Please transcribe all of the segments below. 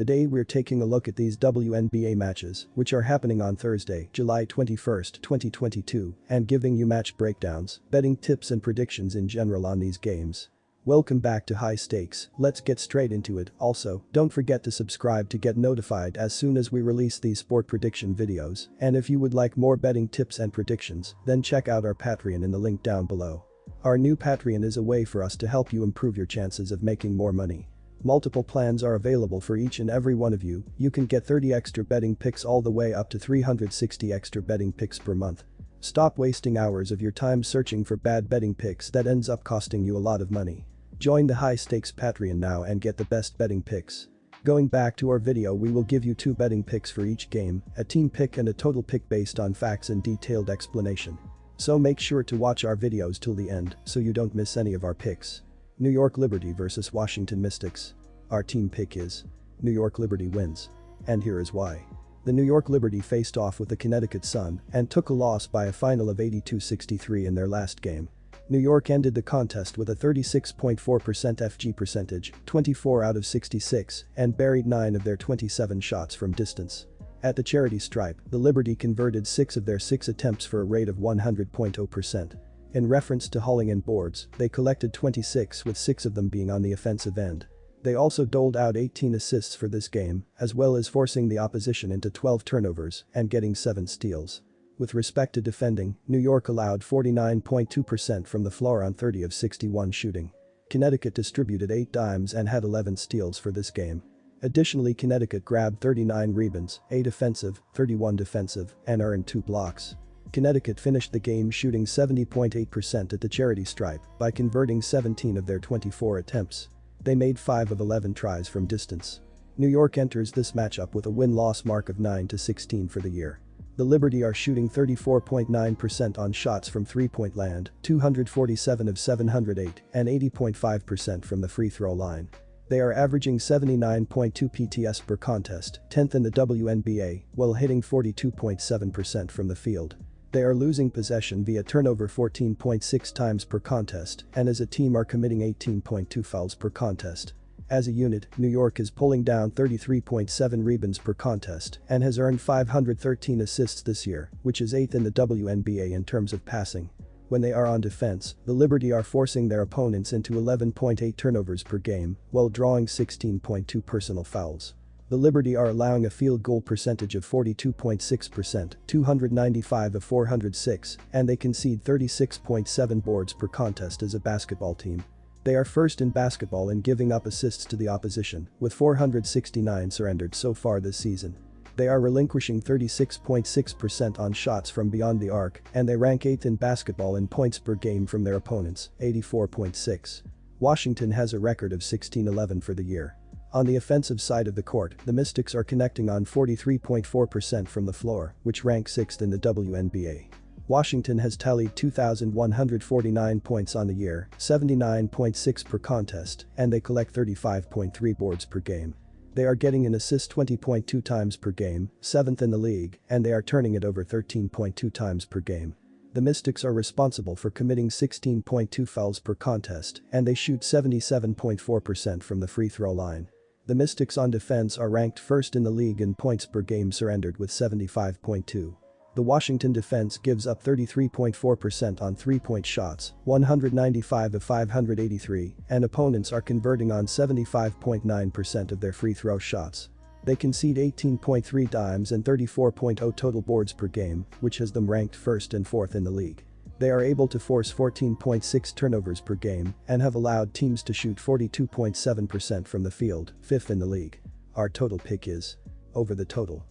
Today we're taking a look at these WNBA matches, which are happening on Thursday, July 21st, 2022, and giving you match breakdowns, betting tips and predictions in general on these games. Welcome back to High Stakes, let's get straight into it. Also, don't forget to subscribe to get notified as soon as we release these sport prediction videos, and if you would like more betting tips and predictions, then check out our Patreon in the link down below. Our new Patreon is a way for us to help you improve your chances of making more money. Multiple plans are available for each and every one of you. You can get 30 extra betting picks all the way up to 360 extra betting picks per month. Stop wasting hours of your time searching for bad betting picks that ends up costing you a lot of money. Join the High Stakes Patreon now and get the best betting picks. Going back to our video, we will give you 2 betting picks for each game, a team pick and a total pick based on facts and detailed explanation. So make sure to watch our videos till the end so you don't miss any of our picks. New York Liberty vs Washington Mystics. Our team pick is New York Liberty wins. And here is why. The New York Liberty faced off with the Connecticut Sun and took a loss by a final of 82-63 in their last game. New York ended the contest with a 36.4% FG percentage, 24 out of 66, and buried 9 of their 27 shots from distance. At the charity stripe, the Liberty converted 6 of their 6 attempts for a rate of 100.0%. In reference to hauling in boards, they collected 26 with 6 of them being on the offensive end. They also doled out 18 assists for this game, as well as forcing the opposition into 12 turnovers and getting 7 steals. With respect to defending, New York allowed 49.2% from the floor on 30 of 61 shooting. Connecticut distributed 8 dimes and had 11 steals for this game. Additionally, Connecticut grabbed 39 rebounds, 8 offensive, 31 defensive, and earned 2 blocks. Connecticut finished the game shooting 70.8% at the charity stripe by converting 17 of their 24 attempts. They made 5 of 11 tries from distance. New York enters this matchup with a win-loss mark of 9-16 for the year. The Liberty are shooting 34.9% on shots from three-point land, 247 of 708, and 80.5% from the free throw line. They are averaging 79.2 PTS per contest, 10th in the WNBA, while hitting 42.7% from the field. They are losing possession via turnover 14.6 times per contest, and as a team are committing 18.2 fouls per contest. As a unit, New York is pulling down 33.7 rebounds per contest and has earned 513 assists this year, which is 8th in the WNBA in terms of passing. When they are on defense, the Liberty are forcing their opponents into 11.8 turnovers per game while drawing 16.2 personal fouls. The Liberty are allowing a field goal percentage of 42.6%, 295 of 406, and they concede 36.7 boards per contest as a basketball team. They are first in basketball in giving up assists to the opposition, with 469 surrendered so far this season. They are relinquishing 36.6% on shots from beyond the arc, and they rank 8th in basketball in points per game from their opponents, 84.6. Washington has a record of 16-11 for the year. On the offensive side of the court, the Mystics are connecting on 43.4% from the floor, which ranks 6th in the WNBA. Washington has tallied 2,149 points on the year, 79.6 per contest, and they collect 35.3 boards per game. They are getting an assist 20.2 times per game, 7th in the league, and they are turning it over 13.2 times per game. The Mystics are responsible for committing 16.2 fouls per contest, and they shoot 77.4% from the free throw line. The Mystics on defense are ranked first in the league in points per game surrendered with 75.2. The Washington defense gives up 33.4% on three-point shots, 195 of 583, and opponents are converting on 75.9% of their free throw shots. They concede 18.3 dimes and 34.0 total boards per game, which has them ranked first and 4th in the league. They are able to force 14.6 turnovers per game and have allowed teams to shoot 42.7% from the field, 5th in the league. Our total pick is over the total.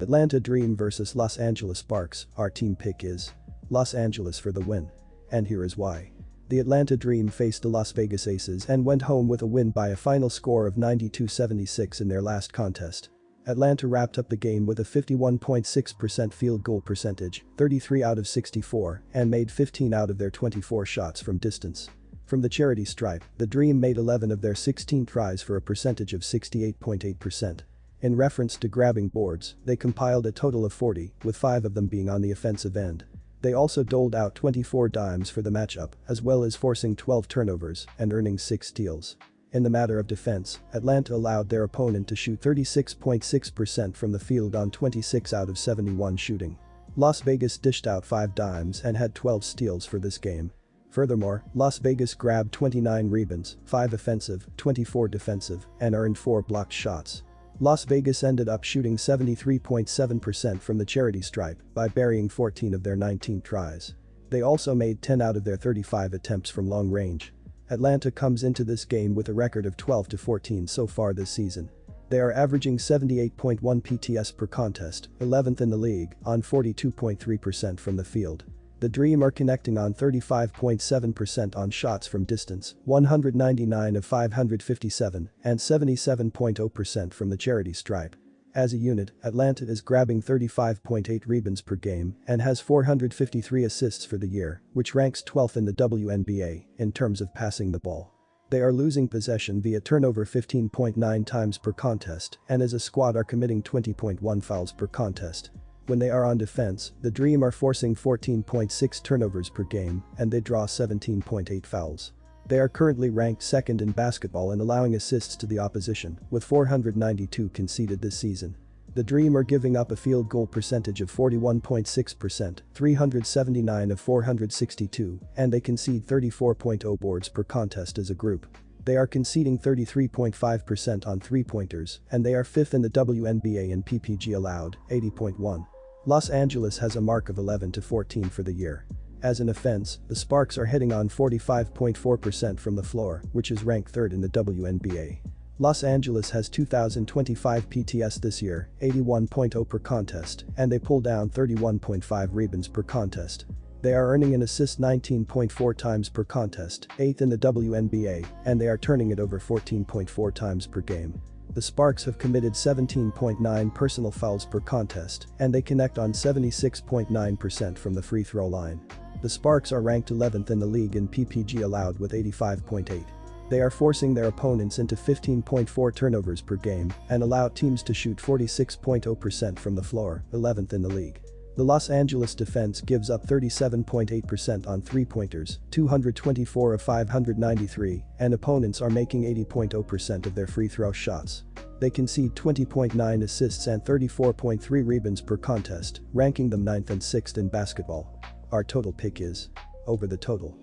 Atlanta Dream vs Los Angeles Sparks. Our team pick is Los Angeles for the win. And here is why. The Atlanta Dream faced the Las Vegas Aces and went home with a win by a final score of 92-76 in their last contest. Atlanta wrapped up the game with a 51.6% field goal percentage, 33 out of 64, and made 15 out of their 24 shots from distance. From the charity stripe, the Dream made 11 of their 16 tries for a percentage of 68.8%. In reference to grabbing boards, they compiled a total of 40, with 5 of them being on the offensive end. They also doled out 24 dimes for the matchup, as well as forcing 12 turnovers and earning 6 steals. In the matter of defense, Atlanta allowed their opponent to shoot 36.6% from the field on 26 out of 71 shooting. Las Vegas dished out 5 dimes and had 12 steals for this game. Furthermore, Las Vegas grabbed 29 rebounds, 5 offensive, 24 defensive, and earned 4 blocked shots. Las Vegas ended up shooting 73.7% from the charity stripe by burying 14 of their 19 tries. They also made 10 out of their 35 attempts from long range. Atlanta comes into this game with a record of 12-14 so far this season. They are averaging 78.1 PTS per contest, 11th in the league, on 42.3% from the field. The Dream are connecting on 35.7% on shots from distance, 199 of 557, and 77.0% from the charity stripe. As a unit, Atlanta is grabbing 35.8 rebounds per game and has 453 assists for the year, which ranks 12th in the WNBA in terms of passing the ball. They are losing possession via turnover 15.9 times per contest and as a squad are committing 20.1 fouls per contest. When they are on defense, the Dream are forcing 14.6 turnovers per game and they draw 17.8 fouls. They are currently ranked second in basketball in allowing assists to the opposition, with 492 conceded this season. The Dream are giving up a field goal percentage of 41.6%, 379 of 462, and they concede 30.0 boards per contest as a group. They are conceding 33.5% on three-pointers, and they are 5th in the WNBA in PPG allowed, 80.1. Los Angeles has a mark of 11-14 for the year. As an offense, the Sparks are hitting on 45.4% from the floor, which is ranked 3rd in the WNBA. Los Angeles has 2,025 PTS this year, 81.0 per contest, and they pull down 31.5 rebounds per contest. They are earning an assist 19.4 times per contest, 8th in the WNBA, and they are turning it over 14.4 times per game. The Sparks have committed 17.9 personal fouls per contest, and they connect on 76.9% from the free throw line. The Sparks are ranked 11th in the league in PPG allowed with 85.8. They are forcing their opponents into 15.4 turnovers per game and allow teams to shoot 46.0% from the floor, 11th in the league. The Los Angeles defense gives up 37.8% on three-pointers, 224 of 593, and opponents are making 80.0% of their free throw shots. They concede 20.9 assists and 34.3 rebounds per contest, ranking them 9th and 6th in basketball. Our total pick is over the total.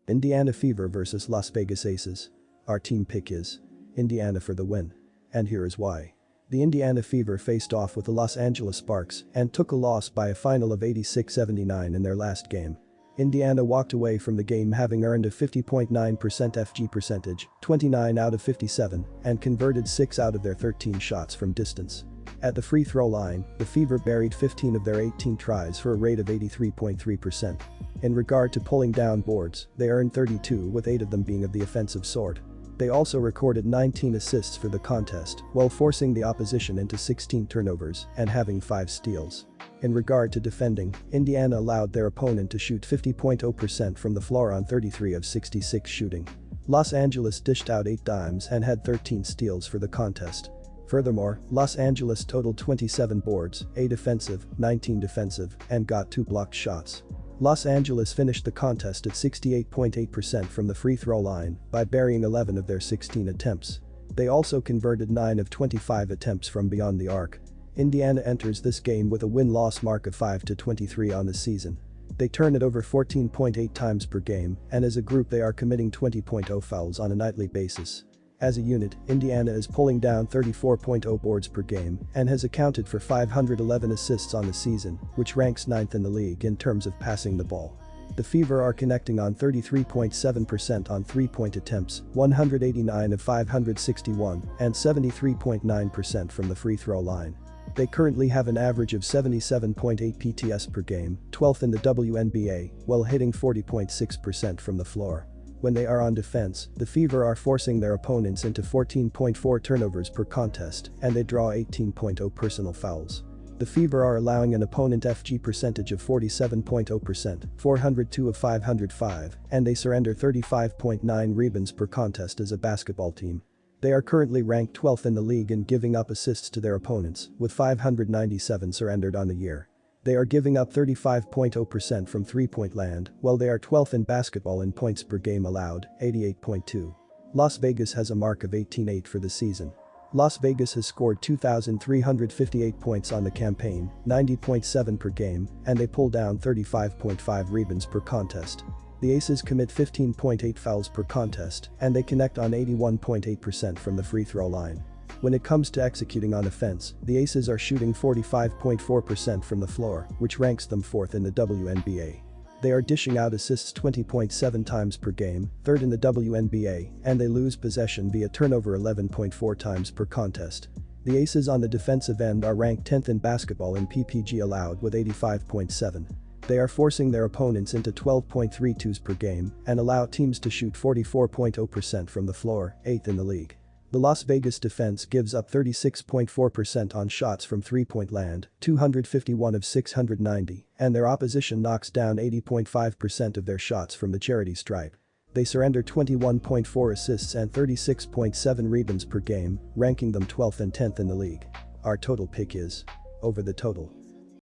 Indiana Fever vs Las Vegas Aces. Our team pick is Indiana for the win. And here is why. The Indiana Fever faced off with the Los Angeles Sparks and took a loss by a final of 86-79 in their last game. Indiana walked away from the game having earned a 50.9% FG percentage, 29 out of 57, and converted 6 out of their 13 shots from distance. At the free throw line, the Fever buried 15 of their 18 tries for a rate of 83.3%. In regard to pulling down boards, they earned 32 with 8 of them being of the offensive sort. They also recorded 19 assists for the contest while forcing the opposition into 16 turnovers and having 5 steals. In regard to defending, Indiana allowed their opponent to shoot 50.0% from the floor on 33 of 66 shooting. Los Angeles dished out 8 dimes and had 13 steals for the contest. Furthermore, Los Angeles totaled 27 boards, 8 offensive, 19 defensive, and got 2 blocked shots. Los Angeles finished the contest at 68.8% from the free throw line by burying 11 of their 16 attempts. They also converted 9 of 25 attempts from beyond the arc. Indiana enters this game with a win-loss mark of 5-23 on the season. They turn it over 14.8 times per game, and as a group they are committing 20.0 fouls on a nightly basis. As a unit, Indiana is pulling down 34.0 boards per game and has accounted for 511 assists on the season, which ranks 9th in the league in terms of passing the ball. The Fever are connecting on 33.7% on three-point attempts, 189 of 561, and 73.9% from the free throw line. They currently have an average of 77.8 PTS per game, 12th in the WNBA, while hitting 40.6% from the floor. When they are on defense, the Fever are forcing their opponents into 14.4 turnovers per contest and they draw 18.0 personal fouls. The Fever are allowing an opponent FG percentage of 47.0%, 402 of 505, and they surrender 35.9 rebounds per contest as a basketball team. They are currently ranked 12th in the league in giving up assists to their opponents, with 597 surrendered on the year. They are giving up 35.0% from three-point land, while they are 12th in basketball in points per game allowed, 88.2. Las Vegas has a mark of 18-8 for the season. Las Vegas has scored 2,358 points on the campaign, 90.7 per game, and they pull down 35.5 rebounds per contest. The Aces commit 15.8 fouls per contest, and they connect on 81.8% from the free throw line. When it comes to executing on offense, the Aces are shooting 45.4% from the floor, which ranks them 4th in the WNBA. They are dishing out assists 20.7 times per game, 3rd in the WNBA, and they lose possession via turnover 11.4 times per contest. The Aces on the defensive end are ranked 10th in basketball in PPG allowed with 85.7. They are forcing their opponents into 12.3 twos per game and allow teams to shoot 44.0% from the floor, 8th in the league. The Las Vegas defense gives up 36.4% on shots from three-point land, 251 of 690, and their opposition knocks down 80.5% of their shots from the charity stripe. They surrender 21.4 assists and 36.7 rebounds per game, ranking them 12th and 10th in the league. Our total pick is over the total.